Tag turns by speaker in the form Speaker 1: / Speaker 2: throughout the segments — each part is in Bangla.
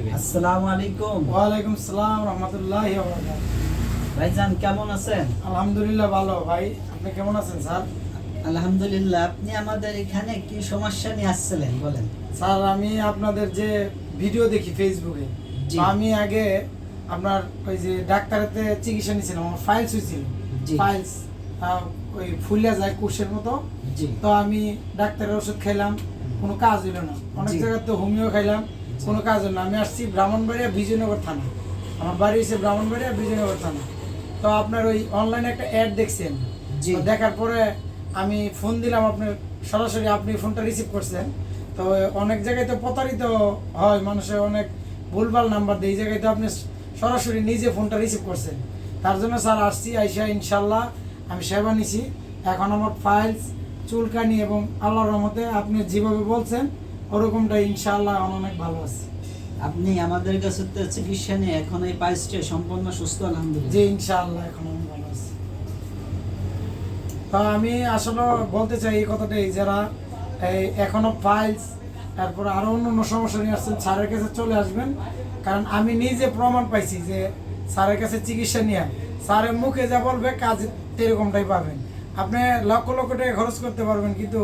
Speaker 1: দেবে।
Speaker 2: আসসালামু আলাইকুম।
Speaker 3: ওয়ালাইকুম আসসালাম রাহমাতুল্লাহি ওয়া বারাকাতুহু।
Speaker 2: ভাইজান কেমন আছেন?
Speaker 3: আলহামদুলিল্লাহ ভালো। ভাই আপনি কেমন আছেন স্যার?
Speaker 2: আলহামদুলিল্লাহ। আপনি আমাদের এখানে কি সমস্যা নিয়ে আসছিলেন বলেন।
Speaker 3: স্যার আমি আপনাদের যে ভিডিও দেখি ফেসবুকে,
Speaker 2: জি।
Speaker 3: তো আমি আগে আপনার ওই যে ডাক্তারেতে চিকিৎসা নিয়েছিলাম, আমার ফাইলস হয়েছিল,
Speaker 2: জি।
Speaker 3: ফাইলস ওই ফুলিয়া যায় কোষের মতো।
Speaker 2: জি।
Speaker 3: তো আমি ডাক্তারের ওষুধ খাইলাম, কোনো কাজ হইল না। অনেক
Speaker 2: জি।
Speaker 3: জায়গায় তো হোমিও খাইলাম, কোনো কাজ হলো না। আমি আসছি ব্রাহ্মণবাড়িয়া বিজয়নগর থানা, আমার বাড়ি হচ্ছে ব্রাহ্মণবাড়িয়া বিজয়নগর থানা। তো আপনার ওই অনলাইনে একটা অ্যাড দেখছেন,
Speaker 2: জি।
Speaker 3: তো দেখার পরে আমি ফোন দিলাম, আপনার সরাসরি আপনি ফোনটা রিসিভ করছেন। তো অনেক জায়গায় তো প্রতারিত হয়, মানুষের অনেক ভুলভাল নাম্বার দেয়, এই জায়গায় তো আপনি সরাসরি নিজে ফোনটা রিসিভ করছেন। তার জন্য স্যার আসছি, আইসা ইনশাল্লাহ আমি সেবা নিছি। এখন আমার ফাইলস, চুলকানি এবং আল্লাহর রহমতে আপনি যেভাবে বলছেন ওরকমটা ইনশাল্লাহ এখন অনেক ভালো আছে।
Speaker 2: আপনি আমাদের কাছে তো চিকিৎসা নিয়ে এখন এই পাইসটা সম্পূর্ণ সুস্থ
Speaker 3: যে
Speaker 2: আলহামদুলিল্লাহ।
Speaker 3: ইনশাআল্লাহ এখন আমি ভালো আছি। তো আমি আসলে বলতে চাই এই কথাটাই, যারা এই এখনো ফাইলস তারপর আরো অন্য সমস্যা নিয়ে আসছেন, স্যারের কাছে চলে আসবেন। কারণ আমি নিজে প্রমাণ পাইছি যে স্যারের কাছে চিকিৎসা নিয়ে স্যারের মুখে যা বলবে কাজ এরকমটাই পাবেন। আপনি লক্ষ লক্ষ টাকা খরচ করতে পারবেন, কিন্তু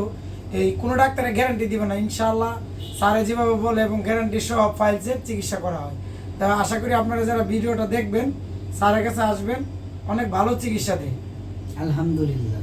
Speaker 3: এই কোনো ডাক্তারের গ্যারান্টি দিবে না। ইনশাআল্লাহ স্যারে যেভাবে বলে এবং গ্যারান্টি সহ ফাইলসের চিকিৎসা করা হয়। তা আশা করি আপনারা যারা ভিডিওটা দেখবেন স্যারের কাছে আসবেন, অনেক ভালো চিকিৎসা দেয়।
Speaker 2: আলহামদুলিল্লাহ।